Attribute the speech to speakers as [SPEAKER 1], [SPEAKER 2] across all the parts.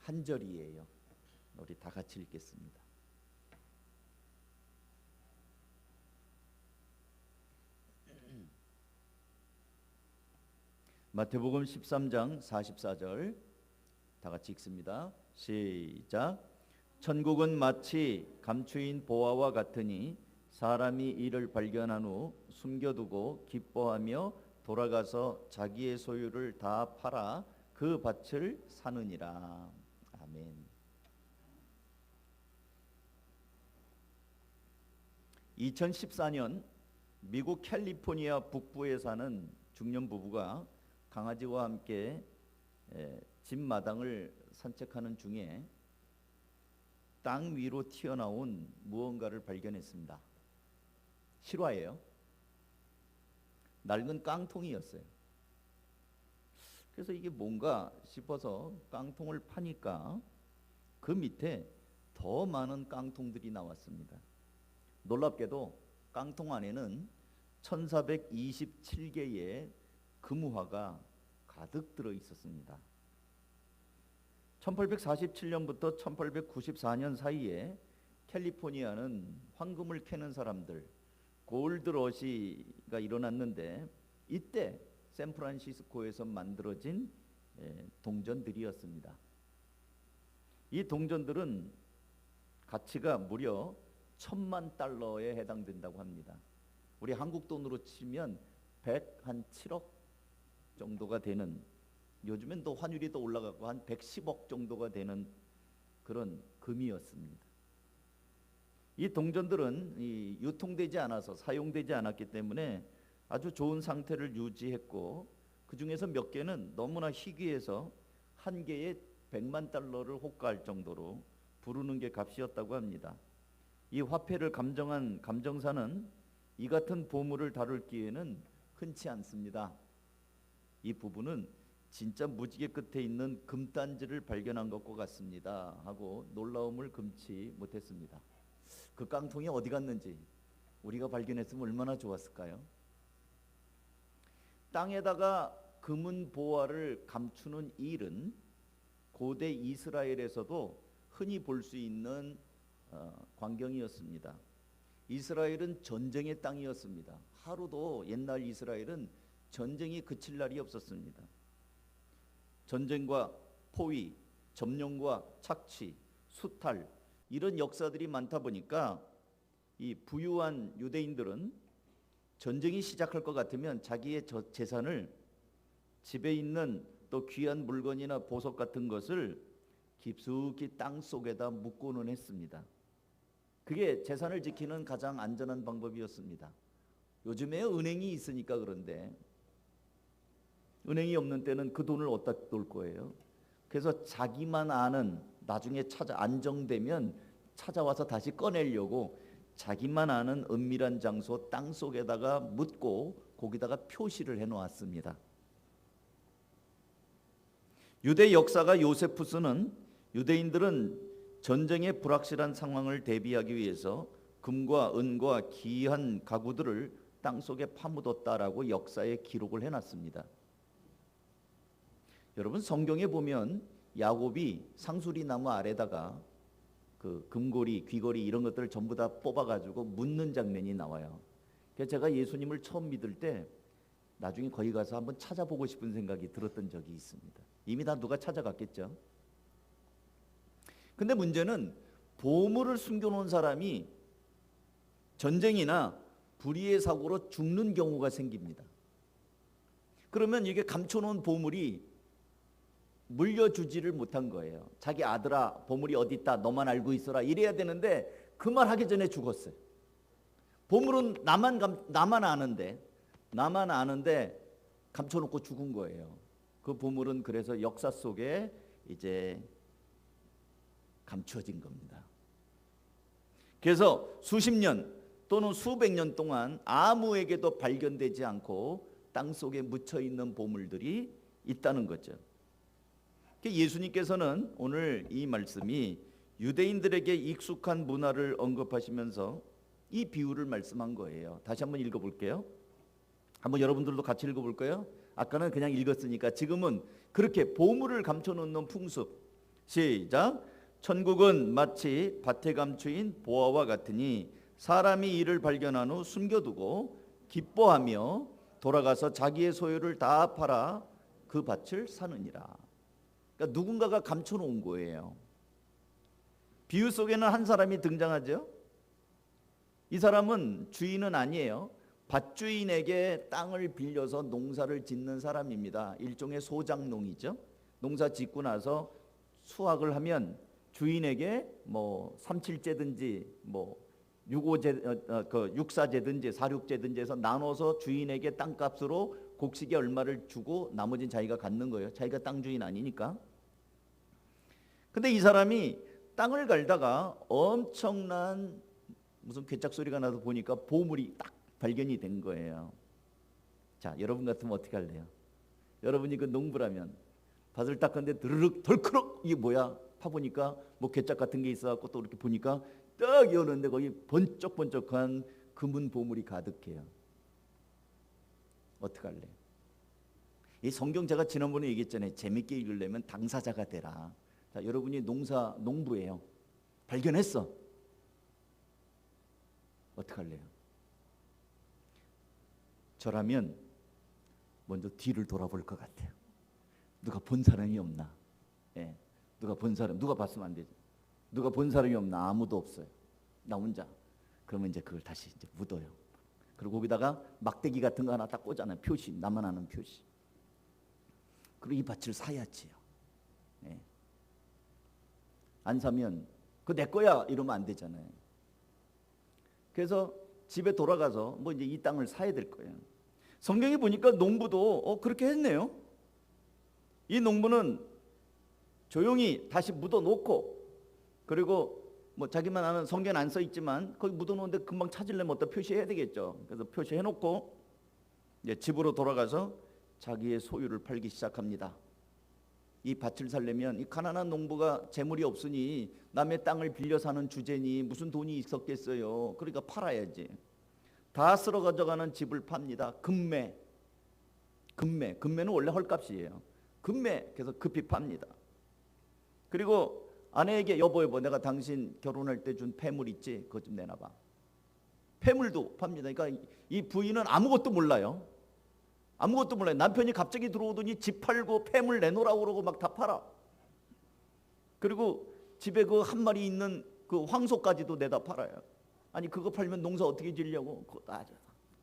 [SPEAKER 1] 한 절이에요. 우리 다 같이 읽겠습니다. 마태복음 13장 44절 다 같이 읽습니다. 시작. 천국은 마치 감추인 보화와 같으니 사람이 이를 발견한 후 숨겨두고 기뻐하며 돌아가서 자기의 소유를 다 팔아 그 밭을 사느니라. 아멘. 2014년 미국 캘리포니아 북부에 사는 중년 부부가 강아지와 함께 집 마당을 산책하는 중에 땅 위로 튀어나온 무언가를 발견했습니다. 실화예요. 낡은 깡통이었어요. 그래서 이게 뭔가 싶어서 깡통을 파니까 그 밑에 더 많은 깡통들이 나왔습니다. 놀랍게도 깡통 안에는 1427개의 금화가 가득 들어 있었습니다. 1847년부터 1894년 사이에 캘리포니아는 황금을 캐는 사람들, 골드러시가 일어났는데 이때 샌프란시스코에서 만들어진 동전들이었습니다. 이 동전들은 가치가 무려 1000만 달러에 해당된다고 합니다. 우리 한국 돈으로 치면 107억 정도가 되는, 요즘엔 또 환율이 또 올라가고 한 110억 정도가 되는 그런 금이었습니다. 이 동전들은 유통되지 않아서 사용되지 않았기 때문에 아주 좋은 상태를 유지했고, 그 중에서 몇 개는 너무나 희귀해서 한 개에 100만 달러를 호가할 정도로 부르는 게 값이었다고 합니다. 이 화폐를 감정한 감정사는 이 같은 보물을 다룰 기회는 흔치 않습니다. 이 부부는 진짜 무지개 끝에 있는 금단지를 발견한 것과 같습니다 하고 놀라움을 금치 못했습니다. 그 깡통이 어디 갔는지 우리가 발견했으면 얼마나 좋았을까요? 땅에다가 금은 보화를 감추는 일은 고대 이스라엘에서도 흔히 볼 수 있는 광경이었습니다. 이스라엘은 전쟁의 땅이었습니다. 하루도 옛날 이스라엘은 전쟁이 그칠 날이 없었습니다. 전쟁과 포위, 점령과 착취, 수탈, 이런 역사들이 많다 보니까 이 부유한 유대인들은 전쟁이 시작할 것 같으면 자기의 재산을, 집에 있는 또 귀한 물건이나 보석 같은 것을 깊숙이 땅 속에다 묻고는 했습니다. 그게 재산을 지키는 가장 안전한 방법이었습니다. 요즘에 은행이 있으니까 그런데 은행이 없는 때는 그 돈을 어디다 놓을 거예요? 그래서 자기만 아는, 나중에 안정되면 찾아와서 다시 꺼내려고 자기만 아는 은밀한 장소 땅 속에다가 묻고 거기다가 표시를 해놓았습니다. 유대 역사가 요세푸스는 유대인들은 전쟁의 불확실한 상황을 대비하기 위해서 금과 은과 귀한 가구들을 땅 속에 파묻었다라고 역사에 기록을 해놨습니다. 여러분, 성경에 보면 야곱이 상수리 나무 아래다가 그 금고리, 귀걸이 이런 것들을 전부 다 뽑아가지고 묻는 장면이 나와요. 그래서 제가 예수님을 처음 믿을 때 나중에 거기 가서 한번 찾아보고 싶은 생각이 들었던 적이 있습니다. 이미 다 누가 찾아갔겠죠. 근데 문제는 보물을 숨겨놓은 사람이 전쟁이나 불의의 사고로 죽는 경우가 생깁니다. 그러면 이게 감춰놓은 보물이 물려주지를 못한 거예요. 자기 아들아, 보물이 어디 있다, 너만 알고 있어라, 이래야 되는데 그 말 하기 전에 죽었어요. 보물은 나만 아는데 감춰놓고 죽은 거예요. 그 보물은 그래서 역사 속에 이제 감춰진 겁니다. 그래서 수십 년 또는 수백 년 동안 아무에게도 발견되지 않고 땅 속에 묻혀 있는 보물들이 있다는 거죠. 예수님께서는 오늘 이 말씀이 유대인들에게 익숙한 문화를 언급하시면서 이 비유를 말씀한 거예요. 다시 한번 읽어볼게요. 한번 여러분들도 같이 읽어볼까요? 아까는 그냥 읽었으니까 지금은 그렇게 보물을 감춰놓는 풍습, 시작. 천국은 마치 밭에 감추인 보화와 같으니 사람이 이를 발견한 후 숨겨두고 기뻐하며 돌아가서 자기의 소유를 다 팔아 그 밭을 사느니라. 그러니까 누군가가 감춰놓은 거예요. 비유 속에는 한 사람이 등장하죠. 이 사람은 주인은 아니에요. 밭주인에게 땅을 빌려서 농사를 짓는 사람입니다. 일종의 소작농이죠. 농사 짓고 나서 수확을 하면 주인에게 뭐 삼칠제든지 뭐 육사제든지 사륙제든지 해서 나눠서 주인에게 땅값으로 곡식에 얼마를 주고 나머지는 자기가 갖는 거예요. 자기가 땅 주인 아니니까. 근데 이 사람이 땅을 갈다가 엄청난 무슨 괴짝 소리가 나서 보니까 보물이 딱 발견이 된 거예요. 자, 여러분 같으면 어떻게 할래요? 여러분이 그 농부라면 밭을 닦았는데 드르륵 덜크럭 이게 뭐야? 파보니까 뭐 괴짝 같은 게 있어갖고 또 이렇게 보니까 딱 여는데 거기 번쩍번쩍한 금은 보물이 가득해요. 어떻게 할래? 이 성경 제가 지난번에 얘기했잖아요. 재밌게 읽으려면 당사자가 되라. 자, 여러분이 농부예요. 발견했어. 어떻게 할래요? 저라면 먼저 뒤를 돌아볼 것 같아요. 누가 본 사람이 없나? 예, 누가 본 사람, 누가 봤으면 안 되죠. 누가 본 사람이 없나? 아무도 없어요. 나 혼자. 그러면 이제 그걸 다시 이제 묻어요. 그리고 거기다가 막대기 같은 거 하나 딱 꽂잖아요. 표시, 나만 아는 표시. 그리고 이 밭을 사야지요. 예. 안 사면 그거 내 거야 이러면 안 되잖아요. 그래서 집에 돌아가서 뭐 이제 이 땅을 사야 될 거예요. 성경에 보니까 농부도 그렇게 했네요. 이 농부는 조용히 다시 묻어놓고, 그리고 뭐 자기만 아는, 성경에 안 써 있지만 거기 묻어놓은데 금방 찾으려면 어디다 표시해야 되겠죠. 그래서 표시해놓고 이제 집으로 돌아가서 자기의 소유를 팔기 시작합니다. 이 밭을 살려면 이 가난한 농부가 재물이 없으니 남의 땅을 빌려 사는 주제니 무슨 돈이 있었겠어요. 그러니까 팔아야지. 다 쓸어 가져가는 집을 팝니다. 금매는 원래 헐값이에요. 금매. 그래서 급히 팝니다. 그리고 아내에게 여보 내가 당신 결혼할 때 준 폐물 있지? 그것 좀 내놔봐. 폐물도 팝니다. 그러니까 이 부인은 아무것도 몰라요. 아무것도 몰라요. 남편이 갑자기 들어오더니 집 팔고 폐물 내놓으라고 그러고 막 다 팔아. 그리고 집에 그 한 마리 있는 그 황소까지도 내다 팔아요. 아니 그거 팔면 농사 어떻게 지려고? 그거 다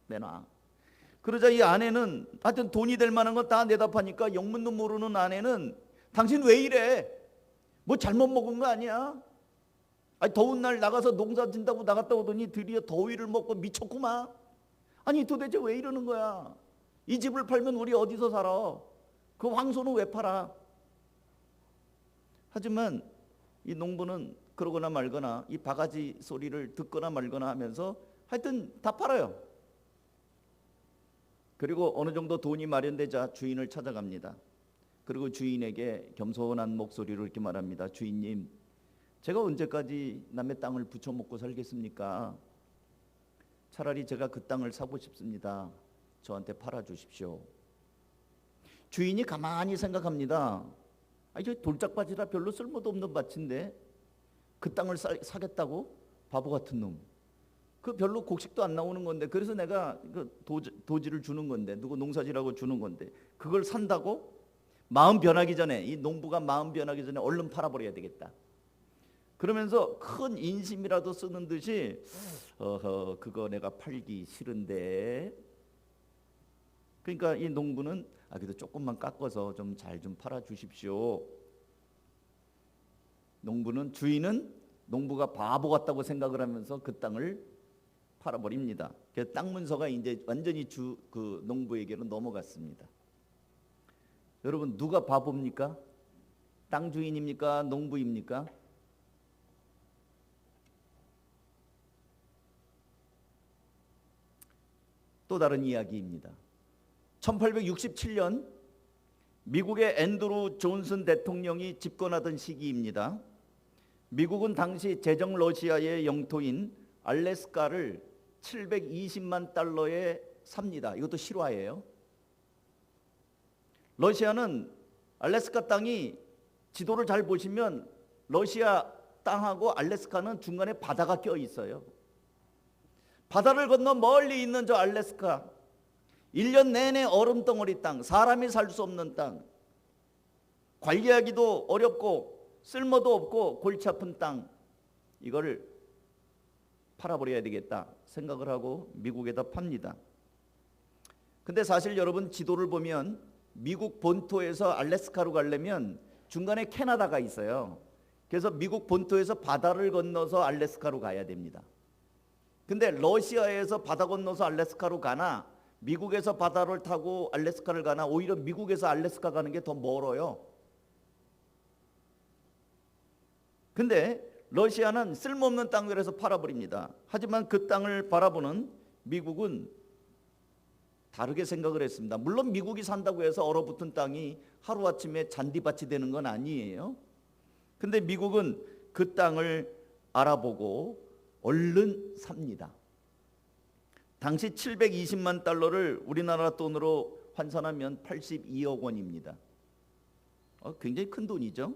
[SPEAKER 1] 내놔. 그러자 이 아내는 하여튼 돈이 될 만한 거 다 내다 파니까 영문도 모르는 아내는 당신 왜 이래? 뭐 잘못 먹은 거 아니야? 아니 더운 날 나가서 농사 진다고 나갔다 오더니 드디어 더위를 먹고 미쳤구만. 아니 도대체 왜 이러는 거야? 이 집을 팔면 우리 어디서 살아? 그 황소는 왜 팔아? 하지만 이 농부는 그러거나 말거나 이 바가지 소리를 듣거나 말거나 하면서 하여튼 다 팔아요. 그리고 어느 정도 돈이 마련되자 주인을 찾아갑니다. 그리고 주인에게 겸손한 목소리로 이렇게 말합니다. 주인님, 제가 언제까지 남의 땅을 부쳐먹고 살겠습니까? 차라리 제가 그 땅을 사고 싶습니다. 저한테 팔아주십시오. 주인이 가만히 생각합니다. 저 돌짝밭이라 별로 쓸모도 없는 밭인데 그 땅을 사겠다고? 바보 같은 놈. 그 별로 곡식도 안 나오는 건데, 그래서 내가 그 도지를 주는 건데, 누구 농사지라고 주는 건데 그걸 산다고? 마음 변하기 전에, 이 농부가 마음 변하기 전에 얼른 팔아버려야 되겠다. 그러면서 큰 인심이라도 쓰는 듯이 그거 내가 팔기 싫은데. 그러니까 이 농부는 그래도 조금만 깎아서 좀 잘 좀 팔아주십시오. 주인은 농부가 바보 같다고 생각을 하면서 그 땅을 팔아버립니다. 그래서 땅 문서가 이제 완전히 그 농부에게로 넘어갔습니다. 여러분 누가 바보입니까? 땅 주인입니까? 농부입니까? 또 다른 이야기입니다. 1867년 미국의 앤드루 존슨 대통령이 집권하던 시기입니다. 미국은 당시 제정 러시아의 영토인 알래스카를 720만 달러에 삽니다. 이것도 실화예요. 러시아는 알래스카 땅이 지도를 잘 보시면 러시아 땅하고 알래스카는 중간에 바다가 껴 있어요. 바다를 건너 멀리 있는 저 알래스카, 1년 내내 얼음 덩어리 땅, 사람이 살 수 없는 땅, 관리하기도 어렵고 쓸모도 없고 골치 아픈 땅, 이걸 팔아버려야 되겠다 생각을 하고 미국에다 팝니다. 근데 사실 여러분 지도를 보면 미국 본토에서 알래스카로 가려면 중간에 캐나다가 있어요. 그래서 미국 본토에서 바다를 건너서 알래스카로 가야 됩니다. 근데 러시아에서 바다 건너서 알래스카로 가나 미국에서 바다를 타고 알래스카를 가나 오히려 미국에서 알래스카 가는 게 더 멀어요. 근데 러시아는 쓸모없는 땅을 해서 팔아버립니다. 하지만 그 땅을 바라보는 미국은 다르게 생각을 했습니다. 물론 미국이 산다고 해서 얼어붙은 땅이 하루아침에 잔디밭이 되는 건 아니에요. 근데 미국은 그 땅을 알아보고 얼른 삽니다. 당시 720만 달러를 우리나라 돈으로 환산하면 82억 원입니다. 굉장히 큰 돈이죠.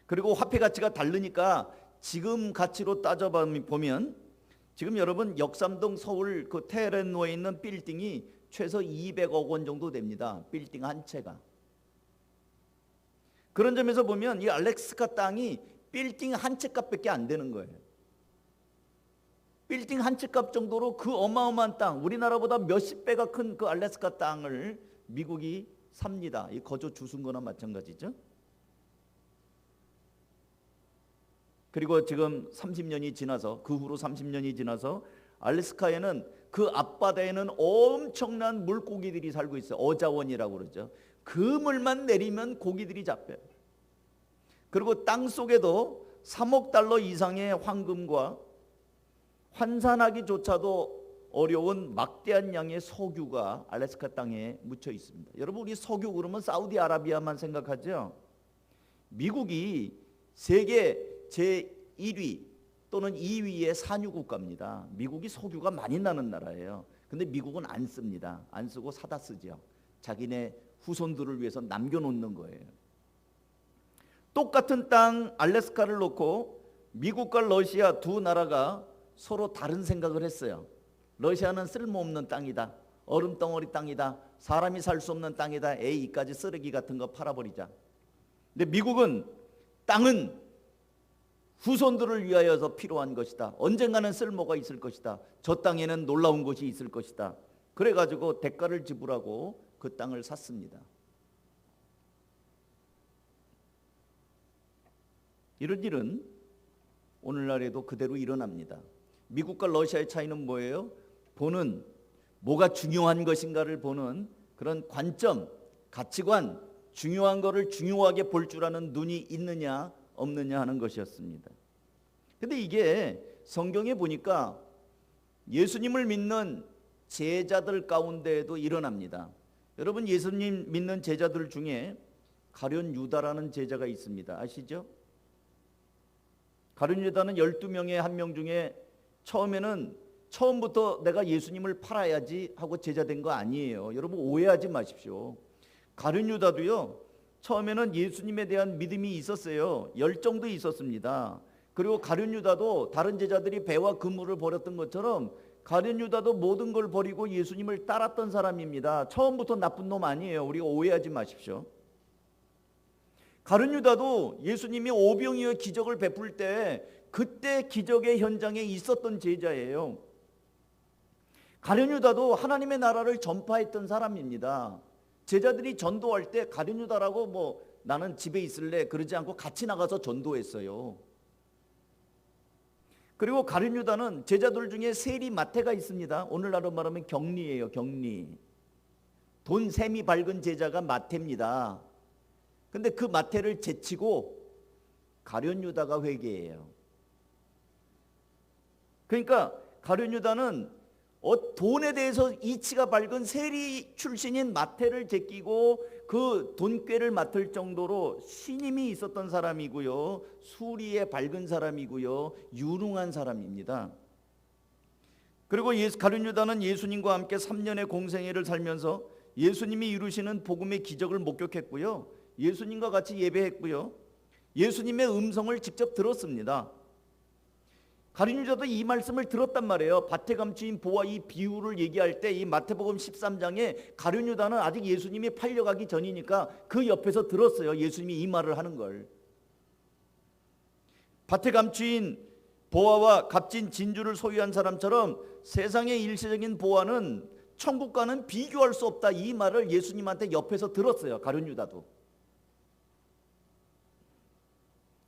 [SPEAKER 1] 그리고 화폐 가치가 다르니까 지금 가치로 따져보면 지금 여러분 역삼동 서울 그 테헤란로에 있는 빌딩이 최소 200억 원 정도 됩니다. 빌딩 한 채가. 그런 점에서 보면 이 알래스카 땅이 빌딩 한 채 값밖에 안 되는 거예요. 빌딩 한 채 값 정도로 그 어마어마한 땅, 우리나라보다 몇십 배가 큰 그 알래스카 땅을 미국이 삽니다. 이 거저 주순 거나 마찬가지죠. 그리고 지금 30년이 지나서 그 후로 30년이 지나서 알래스카에는 그 앞바다에는 엄청난 물고기들이 살고 있어요. 어자원이라고 그러죠. 그 물만 내리면 고기들이 잡혀요. 그리고 땅 속에도 3억 달러 이상의 황금과 환산하기조차도 어려운 막대한 양의 석유가 알래스카 땅에 묻혀 있습니다. 여러분 우리 석유 그러면 사우디아라비아만 생각하죠. 미국이 세계 제1위 또는 2위의 산유 국가입니다. 미국이 석유가 많이 나는 나라예요. 근데 미국은 안 씁니다. 안 쓰고 사다 쓰죠. 자기네 후손들을 위해서 남겨놓는 거예요. 똑같은 땅 알래스카를 놓고 미국과 러시아 두 나라가 서로 다른 생각을 했어요. 러시아는 쓸모없는 땅이다. 얼음덩어리 땅이다. 사람이 살 수 없는 땅이다. 이까지 쓰레기 같은 거 팔아버리자. 근데 미국은 땅은 후손들을 위하여서 필요한 것이다. 언젠가는 쓸모가 있을 것이다. 저 땅에는 놀라운 것이 있을 것이다. 그래가지고 대가를 지불하고 그 땅을 샀습니다. 이런 일은 오늘날에도 그대로 일어납니다. 미국과 러시아의 차이는 뭐예요? 보는 뭐가 중요한 것인가를 보는 그런 관점, 가치관, 중요한 것을 중요하게 볼 줄 아는 눈이 있느냐 없느냐 하는 것이었습니다. 근데 이게 성경에 보니까 예수님을 믿는 제자들 가운데에도 일어납니다. 여러분 예수님 믿는 제자들 중에 가룟 유다라는 제자가 있습니다. 아시죠? 가룟 유다는 12명의 한 명 중에 처음부터 내가 예수님을 팔아야지 하고 제자 된 거 아니에요. 여러분 오해하지 마십시오. 가룟 유다도요. 처음에는 예수님에 대한 믿음이 있었어요. 열정도 있었습니다. 그리고 가룟 유다도 다른 제자들이 배와 그물을 버렸던 것처럼 가룟 유다도 모든 걸 버리고 예수님을 따랐던 사람입니다. 처음부터 나쁜 놈 아니에요. 우리가 오해하지 마십시오. 가룟 유다도 예수님이 오병이어 기적을 베풀 때 그때 기적의 현장에 있었던 제자예요. 가룟 유다도 하나님의 나라를 전파했던 사람입니다. 제자들이 전도할 때 가룟 유다라고 나는 집에 있을래 그러지 않고 같이 나가서 전도했어요. 그리고 가룟 유다는 제자들 중에 세리 마태가 있습니다. 오늘날로 말하면 경리예요. 경리. 돈 셈이 밝은 제자가 마태입니다. 근데 그 마태를 제치고 가룟 유다가 회개해요. 그러니까 가룟 유다는 돈에 대해서 이치가 밝은 세리 출신인 마태를 제끼고 그 돈꾀를 맡을 정도로 신임이 있었던 사람이고요. 수리에 밝은 사람이고요. 유능한 사람입니다. 그리고 가룟 유다는 예수님과 함께 3년의 공생애를 살면서 예수님이 이루시는 복음의 기적을 목격했고요. 예수님과 같이 예배했고요. 예수님의 음성을 직접 들었습니다. 가룟유다도 이 말씀을 들었단 말이에요. 밭에 감추인 보와 이 비유를 얘기할 때 이 마태복음 13장에 가룟유다는 아직 예수님이 팔려가기 전이니까 그 옆에서 들었어요. 예수님이 이 말을 하는 걸. 밭에 감추인 보화와 값진 진주를 소유한 사람처럼 세상의 일시적인 보화는 천국과는 비교할 수 없다, 이 말을 예수님한테 옆에서 들었어요. 가룟유다도.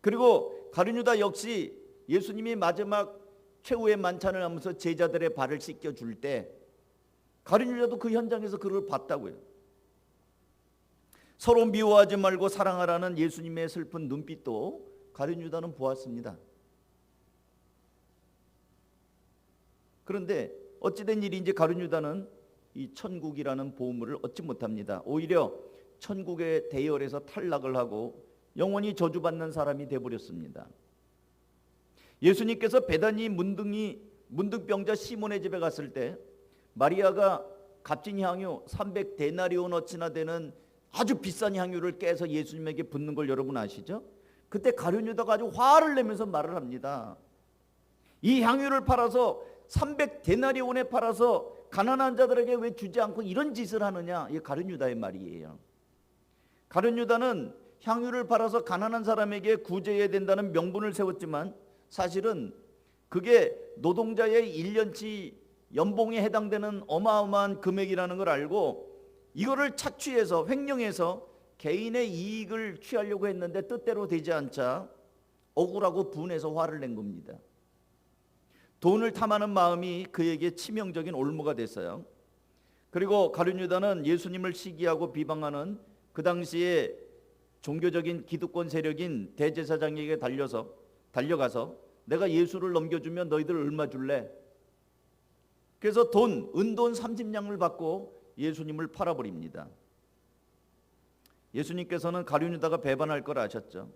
[SPEAKER 1] 그리고 가룟유다 역시 예수님이 마지막 최후의 만찬을 하면서 제자들의 발을 씻겨줄 때 가룟유다도 그 현장에서 그걸 봤다고요. 서로 미워하지 말고 사랑하라는 예수님의 슬픈 눈빛도 가룟유다는 보았습니다. 그런데 어찌된 일인지 가룟유다는 이 천국이라는 보물을 얻지 못합니다. 오히려 천국의 대열에서 탈락을 하고 영원히 저주받는 사람이 되어버렸습니다. 예수님께서 베다니 문둥병자 시몬의 집에 갔을 때 마리아가 값진 향유 300데나리온어치나 되는 아주 비싼 향유를 깨서 예수님에게 붓는 걸 여러분 아시죠? 그때 가룟유다가 아주 화를 내면서 말을 합니다. 이 향유를 팔아서 300데나리온에 팔아서 가난한 자들에게 왜 주지 않고 이런 짓을 하느냐, 이게 가룟유다의 말이에요. 가룟유다는 향유를 팔아서 가난한 사람에게 구제해야 된다는 명분을 세웠지만 사실은 그게 노동자의 1년치 연봉에 해당되는 어마어마한 금액이라는 걸 알고 이거를 착취해서 횡령해서 개인의 이익을 취하려고 했는데 뜻대로 되지 않자 억울하고 분해서 화를 낸 겁니다. 돈을 탐하는 마음이 그에게 치명적인 올무가 됐어요. 그리고 가룟유다는 예수님을 시기하고 비방하는 그 당시에 종교적인 기득권 세력인 대제사장에게 달려가서 내가 예수를 넘겨주면 너희들 얼마 줄래? 그래서 은돈 30냥을 받고 예수님을 팔아버립니다. 예수님께서는 가룟유다가 배반할 걸 아셨죠.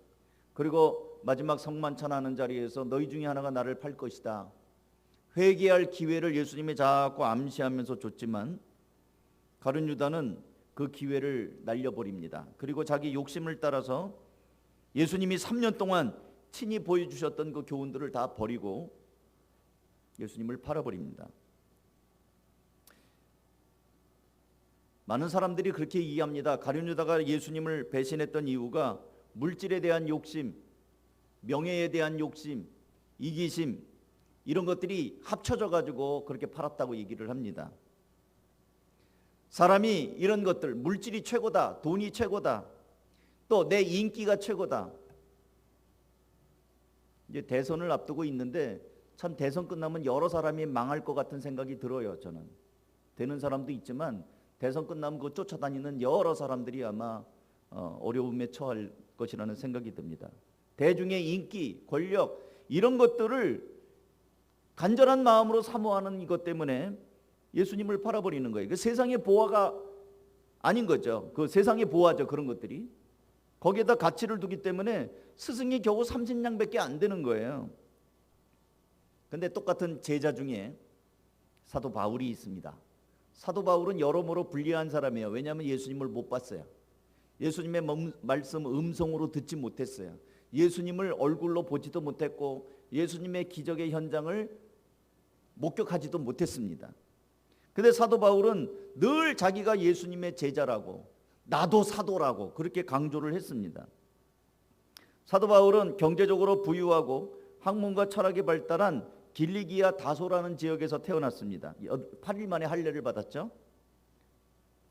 [SPEAKER 1] 그리고 마지막 성만찬하는 자리에서 너희 중에 하나가 나를 팔 것이다, 회개할 기회를 예수님이 자꾸 암시하면서 줬지만 가룟유다는 그 기회를 날려버립니다. 그리고 자기 욕심을 따라서 예수님이 3년 동안 친히 보여주셨던 그 교훈들을 다 버리고 예수님을 팔아버립니다. 많은 사람들이 그렇게 이해합니다. 가룟유다가 예수님을 배신했던 이유가 물질에 대한 욕심, 명예에 대한 욕심, 이기심, 이런 것들이 합쳐져 가지고 그렇게 팔았다고 얘기를 합니다. 사람이 이런 것들, 물질이 최고다, 돈이 최고다, 또 내 인기가 최고다. 이제 대선을 앞두고 있는데 참 대선 끝나면 여러 사람이 망할 것 같은 생각이 들어요. 저는 되는 사람도 있지만 대선 끝나면 그 쫓아다니는 여러 사람들이 아마 어려움에 처할 것이라는 생각이 듭니다. 대중의 인기, 권력, 이런 것들을 간절한 마음으로 사모하는 이것 때문에 예수님을 팔아버리는 거예요. 그 세상의 보화가 아닌 거죠. 그 세상의 보화죠. 그런 것들이 거기에다 가치를 두기 때문에 스승이 겨우 30냥밖에 안 되는 거예요. 근데 똑같은 제자 중에 사도 바울이 있습니다. 사도 바울은 여러모로 불리한 사람이에요. 왜냐하면 예수님을 못 봤어요. 예수님의 말씀 음성으로 듣지 못했어요. 예수님을 얼굴로 보지도 못했고 예수님의 기적의 현장을 목격하지도 못했습니다. 근데 사도 바울은 늘 자기가 예수님의 제자라고, 나도 사도라고 그렇게 강조를 했습니다. 사도 바울은 경제적으로 부유하고 학문과 철학이 발달한 길리기아 다소라는 지역에서 태어났습니다. 8일 만에 할례를 받았죠.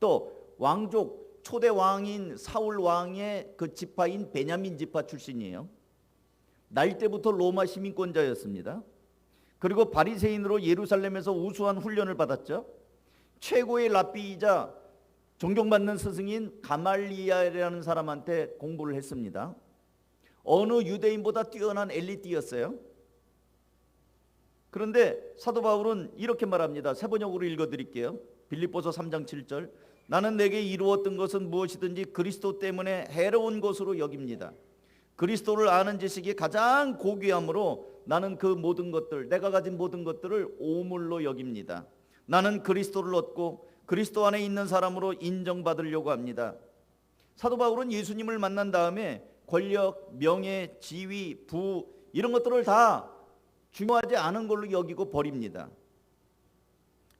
[SPEAKER 1] 또 왕족 초대 왕인 사울 왕의 그 지파인 베냐민 지파 출신이에요. 나이 때부터 로마 시민권자였습니다. 그리고 바리새인으로 예루살렘에서 우수한 훈련을 받았죠. 최고의 랍비이자 존경받는 스승인 가말리엘이라는 사람한테 공부를 했습니다. 어느 유대인보다 뛰어난 엘리트였어요. 그런데 사도 바울은 이렇게 말합니다. 세번역으로 읽어드릴게요. 빌립보서 3장 7절. 나는 내게 이루었던 것은 무엇이든지 그리스도 때문에 해로운 것으로 여깁니다. 그리스도를 아는 지식이 가장 고귀함으로 나는 그 모든 것들, 내가 가진 모든 것들을 오물로 여깁니다. 나는 그리스도를 얻고 그리스도 안에 있는 사람으로 인정받으려고 합니다. 사도 바울은 예수님을 만난 다음에 권력, 명예, 지위, 부 이런 것들을 다 중요하지 않은 걸로 여기고 버립니다.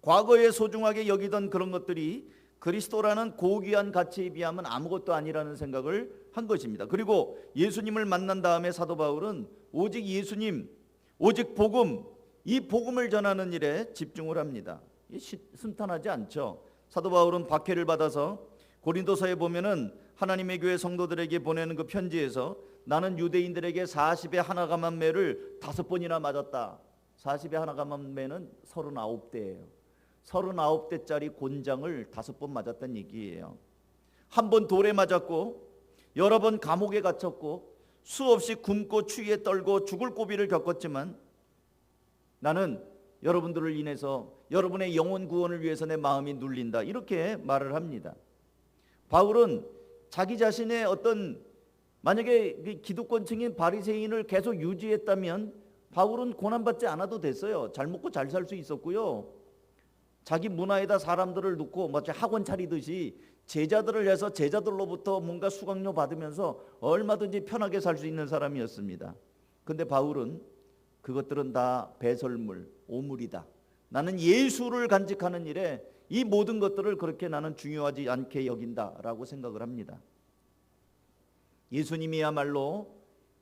[SPEAKER 1] 과거에 소중하게 여기던 그런 것들이 그리스도라는 고귀한 가치에 비하면 아무것도 아니라는 생각을 한 것입니다. 그리고 예수님을 만난 다음에 사도 바울은 오직 예수님, 오직 복음, 이 복음을 전하는 일에 집중을 합니다. 순탄하지 않죠. 사도 바울은 박해를 받아서 고린도서에 보면은 하나님의 교회 성도들에게 보내는 그 편지에서 나는 유대인들에게 40의 하나감한 매를 5번이나 맞았다. 40의 하나감한 매는 39대예요. 39대짜리 곤장을 5번 맞았다는 얘기예요. 한 번 돌에 맞았고 여러 번 감옥에 갇혔고 수없이 굶고 추위에 떨고 죽을 고비를 겪었지만 나는 여러분들을 인해서 여러분의 영혼 구원을 위해서 내 마음이 눌린다, 이렇게 말을 합니다. 바울은 자기 자신의 어떤, 만약에 기득권층인 바리새인을 계속 유지했다면 바울은 고난받지 않아도 됐어요. 잘 먹고 잘 살 수 있었고요. 자기 문화에다 사람들을 놓고 마치 학원 차리듯이 제자들을 해서 제자들로부터 뭔가 수강료 받으면서 얼마든지 편하게 살 수 있는 사람이었습니다. 근데 바울은 그것들은 다 배설물, 오물이다. 나는 예수를 간직하는 일에 이 모든 것들을 그렇게 나는 중요하지 않게 여긴다라고 생각을 합니다. 예수님이야말로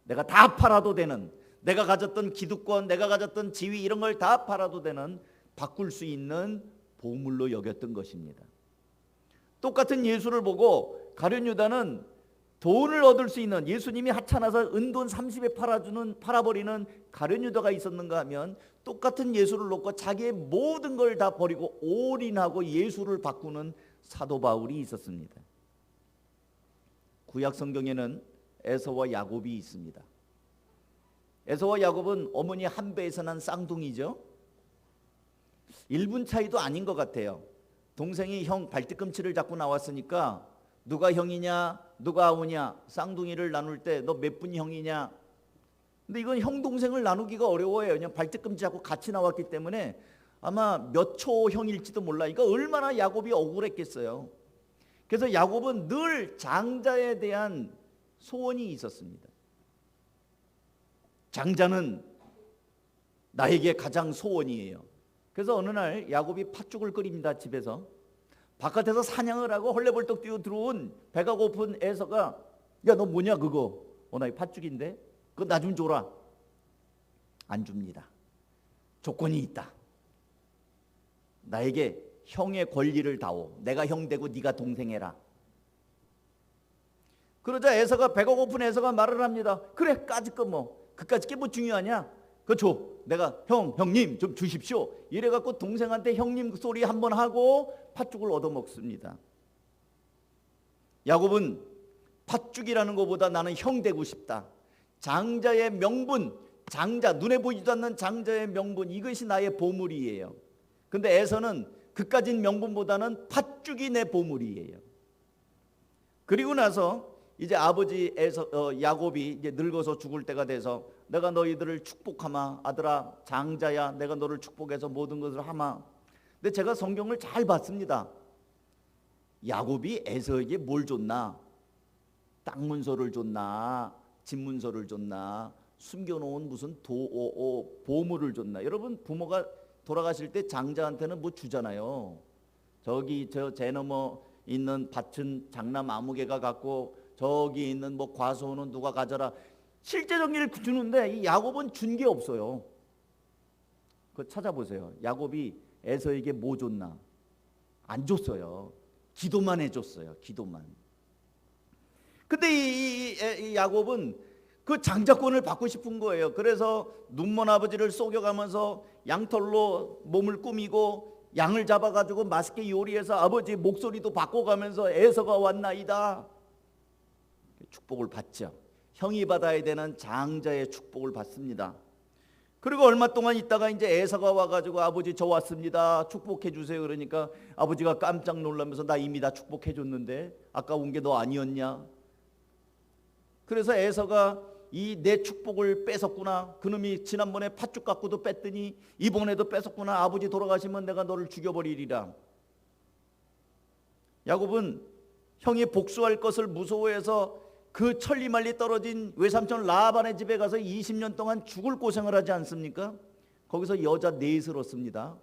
[SPEAKER 1] 내가 다 팔아도 되는, 내가 가졌던 기득권, 내가 가졌던 지위 이런 걸 다 팔아도 되는, 바꿀 수 있는 보물로 여겼던 것입니다. 똑같은 예수를 보고 가룟 유다는 돈을 얻을 수 있는, 예수님이 하찮아서 은돈 30에 팔아버리는 가룟 유다가 있었는가 하면 똑같은 예수를 놓고 자기의 모든 걸 다 버리고 올인하고 예수를 바꾸는 사도 바울이 있었습니다. 구약 성경에는 에서와 야곱이 있습니다. 에서와 야곱은 어머니 한 배에서 난 쌍둥이죠. 1분 차이도 아닌 것 같아요. 동생이 형 발뒤꿈치를 잡고 나왔으니까 누가 형이냐 누가 아우냐 쌍둥이를 나눌 때 너 몇 분 형이냐. 근데 이건 형 동생을 나누기가 어려워요. 그냥 발뒤꿈치 잡고 같이 나왔기 때문에 아마 몇 초 형일지도 몰라. 이거 얼마나 야곱이 억울했겠어요. 그래서 야곱은 늘 장자에 대한 소원이 있었습니다. 장자는 나에게 가장 소원이에요. 그래서 어느 날 야곱이 팥죽을 끓입니다. 집에서 바깥에서 사냥을 하고 헐레벌떡 뛰어 들어온 배가 고픈 에서가 야 너 뭐냐 그거. 나 이 팥죽인데 그거 나 좀 줘라. 안 줍니다. 조건이 있다. 나에게 형의 권리를 다오. 내가 형 되고 네가 동생 해라. 그러자 에서가, 배가 고픈 에서가 말을 합니다. 그래 까짓 거 뭐 그까짓 게 뭐 중요하냐. 그거 줘. 내가 형님 좀 주십시오. 이래갖고 동생한테 형님 소리 한번 하고 팥죽을 얻어먹습니다. 야곱은 팥죽이라는 것보다 나는 형 되고 싶다. 장자의 명분, 장자, 눈에 보이지도 않는 장자의 명분, 이것이 나의 보물이에요. 근데 에서는 그까진 명분보다는 팥죽이 내 보물이에요. 그리고 나서 이제 아버지 야곱이 이제 늙어서 죽을 때가 돼서 내가 너희들을 축복하마. 아들아 장자야 내가 너를 축복해서 모든 것을 하마. 근데 제가 성경을 잘 봤습니다. 야곱이 에서에게 뭘 줬나? 땅 문서를 줬나? 집 문서를 줬나? 숨겨놓은 무슨 보물을 줬나? 여러분 부모가 돌아가실 때 장자한테는 뭐 주잖아요. 저기 제 너머 있는 밭은 장남 아무개가 갖고 저기 있는 뭐 과수원은 누가 가져라. 실제적인 일 주는데 이 야곱은 준 게 없어요. 그거 찾아보세요. 야곱이 에서에게 뭐 줬나? 안 줬어요. 기도만 해줬어요. 기도만. 근데 이 야곱은 그 장자권을 받고 싶은 거예요. 그래서 눈먼 아버지를 속여가면서 양털로 몸을 꾸미고 양을 잡아가지고 맛있게 요리해서 아버지 목소리도 바꿔가면서 에서가 왔나이다. 축복을 받죠. 형이 받아야 되는 장자의 축복을 받습니다. 그리고 얼마 동안 있다가 이제 에서가 와가지고 아버지 저 왔습니다. 축복해 주세요. 그러니까 아버지가 깜짝 놀라면서 나 이미 다 축복해 줬는데 아까 온 게 너 아니었냐? 그래서 에서가 이 내 축복을 뺏었구나. 그놈이 지난번에 팥죽 갖고도 뺐더니 이번에도 뺏었구나. 아버지 돌아가시면 내가 너를 죽여버리리라. 야곱은 형이 복수할 것을 무서워해서 그 천리말리 떨어진 외삼촌 라반의 집에 가서 20년 동안 죽을 고생을 하지 않습니까? 거기서 여자 넷을 얻습니다.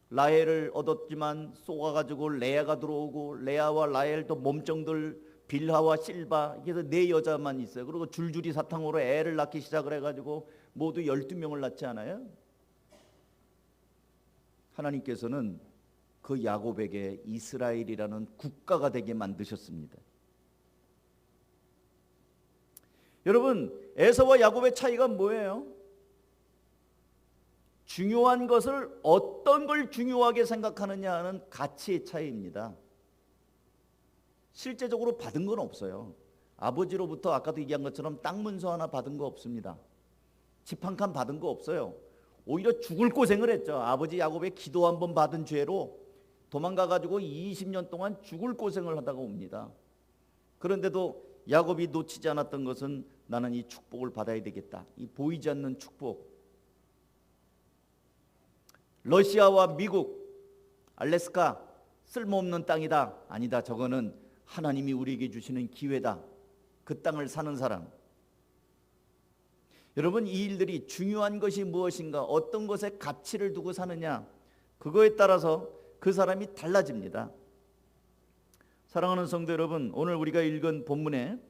[SPEAKER 1] 라헬을 얻었지만 쏘아가지고 레아가 들어오고, 레아와 라헬 또 몸종들 빌하와 실바, 그래서 네 여자만 있어요. 그리고 줄줄이 사탕으로 애를 낳기 시작을 해가지고 모두 12명을 낳지 않아요? 하나님께서는 그 야곱에게 이스라엘이라는 국가가 되게 만드셨습니다. 여러분, 에서와 야곱의 차이가 뭐예요? 중요한 것을 어떤 걸 중요하게 생각하느냐 하는 가치의 차이입니다. 실제적으로 받은 건 없어요. 아버지로부터 아까도 얘기한 것처럼 땅 문서 하나 받은 거 없습니다. 집 한 칸 받은 거 없어요. 오히려 죽을 고생을 했죠. 아버지 야곱의 기도 한번 받은 죄로 도망가가지고 20년 동안 죽을 고생을 하다가 옵니다. 그런데도 야곱이 놓치지 않았던 것은 나는 이 축복을 받아야 되겠다. 이 보이지 않는 축복. 러시아와 미국, 알래스카 쓸모없는 땅이다. 아니다. 저거는 하나님이 우리에게 주시는 기회다. 그 땅을 사는 사람. 여러분, 이 일들이 중요한 것이 무엇인가, 어떤 것에 가치를 두고 사느냐, 그거에 따라서 그 사람이 달라집니다. 사랑하는 성도 여러분, 오늘 우리가 읽은 본문에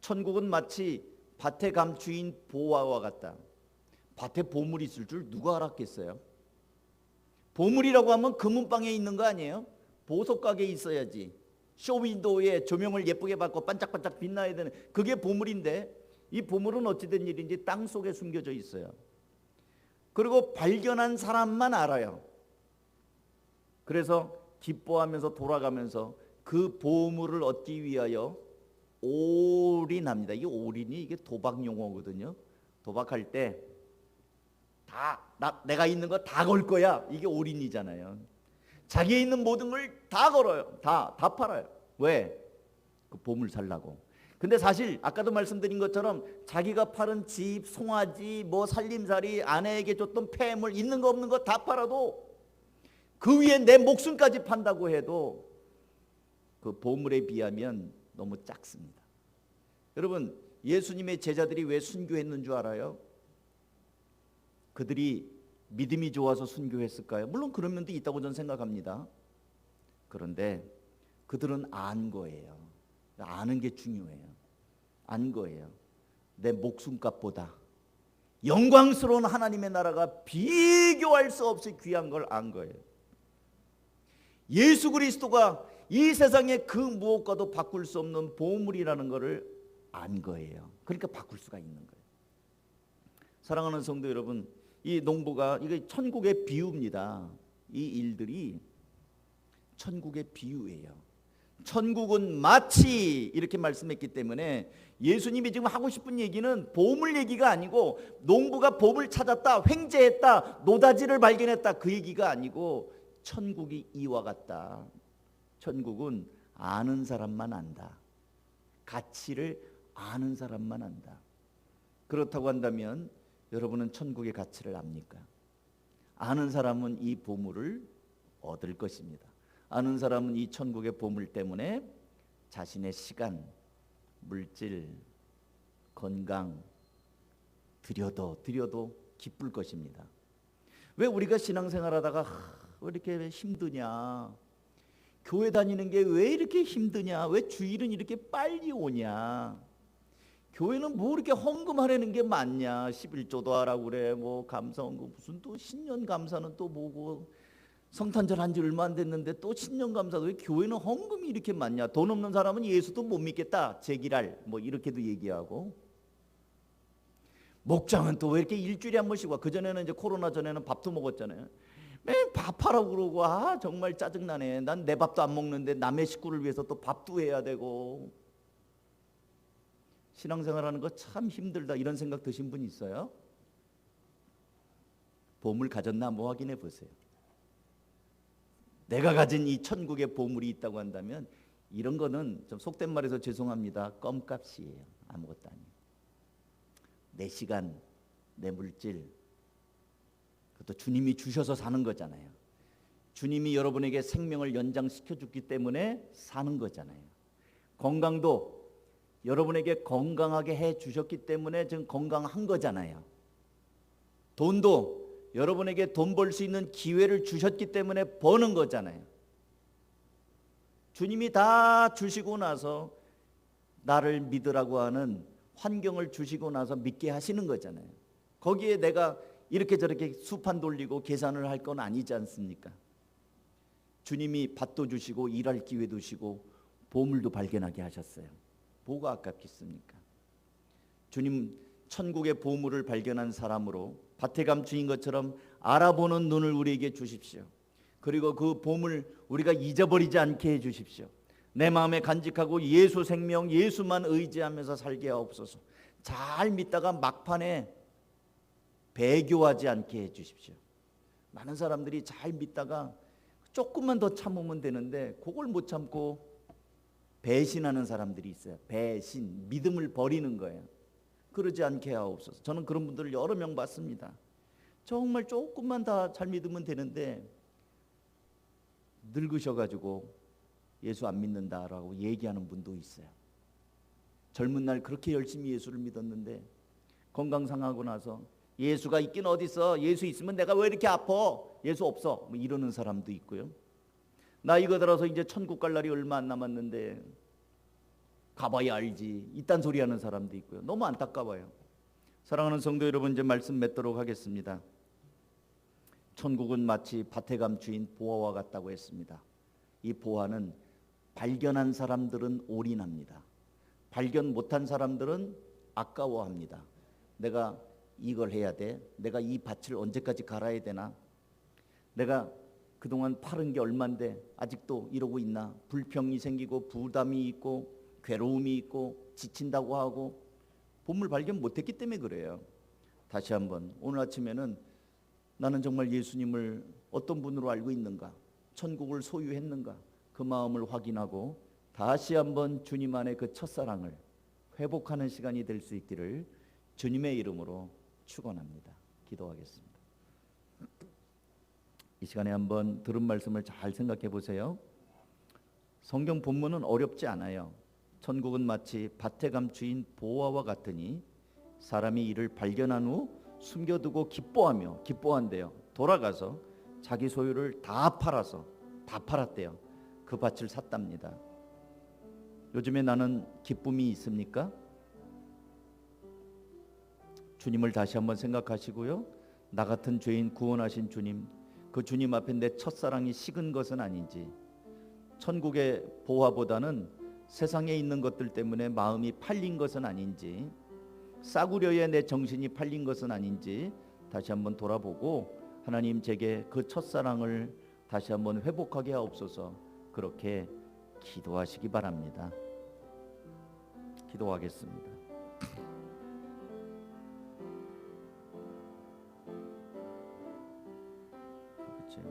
[SPEAKER 1] 천국은 마치 밭에 감추인 보화와 같다. 밭에 보물이 있을 줄 누가 알았겠어요? 보물이라고 하면 금은방에 있는 거 아니에요? 보석 가게에 있어야지. 쇼윈도우에 조명을 예쁘게 받고 반짝반짝 빛나야 되는, 그게 보물인데, 이 보물은 어찌된 일인지 땅 속에 숨겨져 있어요. 그리고 발견한 사람만 알아요. 그래서 기뻐하면서 돌아가면서 그 보물을 얻기 위하여 올인합니다. 이게 올인이 이게 도박 용어거든요. 도박할 때 내가 있는 거 다 걸 거야. 이게 올인이잖아요. 자기에 있는 모든 걸 다 걸어요. 다 팔아요. 왜? 그 보물 살라고. 근데 사실 아까도 말씀드린 것처럼 자기가 파는 집, 송아지, 뭐 살림살이, 아내에게 줬던 폐물, 있는 거 없는 거 다 팔아도, 그 위에 내 목숨까지 판다고 해도 그 보물에 비하면 너무 작습니다. 여러분, 예수님의 제자들이 왜 순교했는 줄 알아요? 그들이 믿음이 좋아서 순교했을까요? 물론 그런 면도 있다고 저는 생각합니다. 그런데 그들은 안 거예요. 아는 게 중요해요. 안 거예요. 내 목숨값보다 영광스러운 하나님의 나라가 비교할 수 없이 귀한 걸 안 거예요. 예수 그리스도가 이 세상의 그 무엇과도 바꿀 수 없는 보물이라는 것을 안 거예요. 그러니까 바꿀 수가 있는 거예요. 사랑하는 성도 여러분, 이 농부가, 이게 천국의 비유입니다. 이 일들이 천국의 비유예요. 천국은 마치, 이렇게 말씀했기 때문에 예수님이 지금 하고 싶은 얘기는 보물 얘기가 아니고, 농부가 보물 찾았다, 횡재했다, 노다지를 발견했다, 그 얘기가 아니고, 천국이 이와 같다. 천국은 아는 사람만 안다. 가치를 아는 사람만 안다. 그렇다고 한다면 여러분은 천국의 가치를 압니까? 아는 사람은 이 보물을 얻을 것입니다. 아는 사람은 이 천국의 보물 때문에 자신의 시간, 물질, 건강 드려도 기쁠 것입니다. 왜 우리가 신앙생활하다가 왜 이렇게 힘드냐? 교회 다니는 게 왜 이렇게 힘드냐? 왜 주일은 이렇게 빨리 오냐? 교회는 뭐 이렇게 헌금하려는 게 많냐? 11조도 하라고 그래. 뭐 감사헌금, 무슨 또 신년 감사는 또 뭐고, 성탄절 한 지 얼마 안 됐는데 또 신년 감사도, 왜 교회는 헌금이 이렇게 많냐? 돈 없는 사람은 예수도 못 믿겠다. 제기랄 뭐 이렇게도 얘기하고, 목장은 또 왜 이렇게 일주일에 한 번씩 와? 그전에는 이제 코로나 전에는 밥도 먹었잖아요. 맨 밥하라고 그러고, 정말 짜증나네. 난 내 밥도 안 먹는데 남의 식구를 위해서 또 밥도 해야 되고. 신앙생활하는 거 참 힘들다, 이런 생각 드신 분 있어요? 보물 가졌나 한번 확인해 보세요. 내가 가진 이 천국의 보물이 있다고 한다면 이런 거는 좀 속된 말해서 죄송합니다, 껌값이에요. 아무것도 아니에요. 내 시간, 내 물질, 그것도 주님이 주셔서 사는 거잖아요. 주님이 여러분에게 생명을 연장시켜 줬기 때문에 사는 거잖아요. 건강도 여러분에게 건강하게 해 주셨기 때문에 지금 건강한 거잖아요. 돈도 여러분에게 돈 벌 수 있는 기회를 주셨기 때문에 버는 거잖아요. 주님이 다 주시고 나서 나를 믿으라고 하는 환경을 주시고 나서 믿게 하시는 거잖아요. 거기에 내가 이렇게 저렇게 수판 돌리고 계산을 할 건 아니지 않습니까? 주님이 밭도 주시고 일할 기회도 주시고 보물도 발견하게 하셨어요. 뭐가 아깝겠습니까? 주님 천국의 보물을 발견한 사람으로 밭에 감추인 것처럼 알아보는 눈을 우리에게 주십시오. 그리고 그 보물 우리가 잊어버리지 않게 해주십시오. 내 마음에 간직하고 예수 생명 예수만 의지하면서 살게 하옵소서. 잘 믿다가 막판에 배교하지 않게 해주십시오. 많은 사람들이 잘 믿다가 조금만 더 참으면 되는데 그걸 못 참고 배신하는 사람들이 있어요. 배신, 믿음을 버리는 거예요. 그러지 않게 하옵소서. 저는 그런 분들을 여러 명 봤습니다. 정말 조금만 더 잘 믿으면 되는데 늙으셔가지고 예수 안 믿는다라고 얘기하는 분도 있어요. 젊은 날 그렇게 열심히 예수를 믿었는데 건강 상하고 나서 예수가 있긴 어디 있어? 예수 있으면 내가 왜 이렇게 아파? 예수 없어. 뭐 이러는 사람도 있고요. 나이가 들어서 이제 천국 갈 날이 얼마 안 남았는데 가봐야 알지. 이딴 소리 하는 사람도 있고요. 너무 안타까워요. 사랑하는 성도 여러분, 이제 말씀 맺도록 하겠습니다. 천국은 마치 밭에 감추인 보화와 같다고 했습니다. 이 보화는 발견한 사람들은 올인합니다. 발견 못한 사람들은 아까워합니다. 내가 이걸 해야 돼. 내가 이 밭을 언제까지 갈아야 되나? 내가 그동안 팔은 게 얼만데 아직도 이러고 있나? 불평이 생기고 부담이 있고 괴로움이 있고 지친다고 하고 보물 발견 못했기 때문에 그래요. 다시 한번 오늘 아침에는 나는 정말 예수님을 어떤 분으로 알고 있는가? 천국을 소유했는가? 그 마음을 확인하고 다시 한번 주님 안에 그 첫사랑을 회복하는 시간이 될 수 있기를 주님의 이름으로 축원합니다. 기도하겠습니다. 이 시간에 한번 들은 말씀을 잘 생각해 보세요. 성경 본문은 어렵지 않아요. 천국은 마치 밭에 감추인 보화와 같으니 사람이 이를 발견한 후 숨겨두고 기뻐한대요. 돌아가서 자기 소유를 다 팔았대요. 그 밭을 샀답니다. 요즘에 나는 기쁨이 있습니까? 주님을 다시 한번 생각하시고요. 나 같은 죄인 구원하신 주님, 그 주님 앞에 내 첫사랑이 식은 것은 아닌지, 천국의 보화보다는 세상에 있는 것들 때문에 마음이 팔린 것은 아닌지, 싸구려에 내 정신이 팔린 것은 아닌지 다시 한번 돌아보고 하나님 제게 그 첫사랑을 다시 한번 회복하게 하옵소서. 그렇게 기도하시기 바랍니다. 기도하겠습니다. 그렇죠.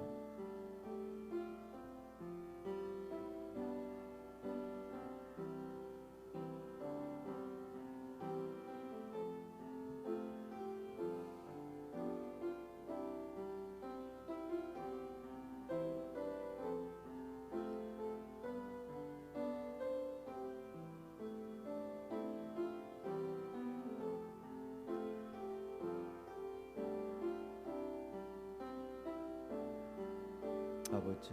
[SPEAKER 1] 아버지,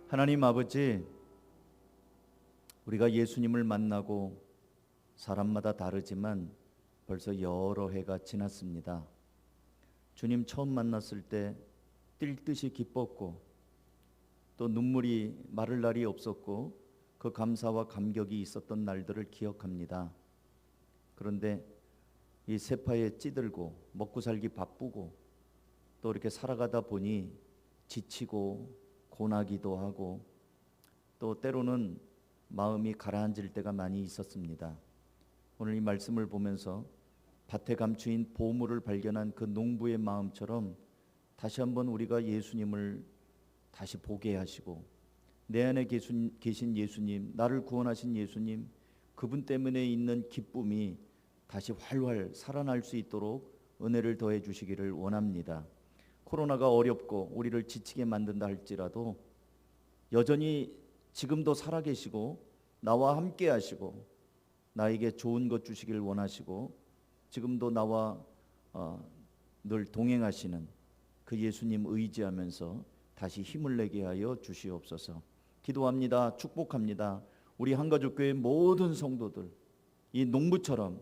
[SPEAKER 1] 하나님 아버지, 우리가 예수님을 만나고 사람마다 다르지만 벌써 여러 해가 지났습니다. 주님 처음 만났을 때 뛸 듯이 기뻤고 또 눈물이 마를 날이 없었고 그 감사와 감격이 있었던 날들을 기억합니다. 그런데 이 세파에 찌들고 먹고 살기 바쁘고 또 이렇게 살아가다 보니 지치고 고나기도 하고 또 때로는 마음이 가라앉을 때가 많이 있었습니다. 오늘 이 말씀을 보면서 밭에 감추인 보물을 발견한 그 농부의 마음처럼 다시 한번 우리가 예수님을 다시 보게 하시고, 내 안에 계신 예수님, 나를 구원하신 예수님, 그분 때문에 있는 기쁨이 다시 활활 살아날 수 있도록 은혜를 더해 주시기를 원합니다. 코로나가 어렵고 우리를 지치게 만든다 할지라도 여전히 지금도 살아계시고 나와 함께 하시고 나에게 좋은 것 주시길 원하시고 지금도 나와 늘 동행하시는 그 예수님 의지하면서 다시 힘을 내게 하여 주시옵소서. 기도합니다. 축복합니다. 우리 한가족교회 모든 성도들 이 농부처럼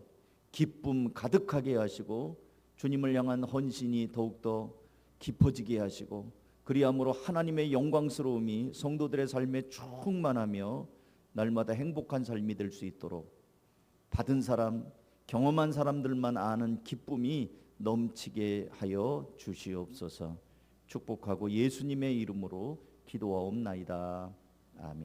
[SPEAKER 1] 기쁨 가득하게 하시고 주님을 향한 헌신이 더욱더 깊어지게 하시고 그리함으로 하나님의 영광스러움이 성도들의 삶에 충만하며 날마다 행복한 삶이 될 수 있도록 받은 사람, 경험한 사람들만 아는 기쁨이 넘치게 하여 주시옵소서. 축복하고 예수님의 이름으로 기도하옵나이다. 아멘.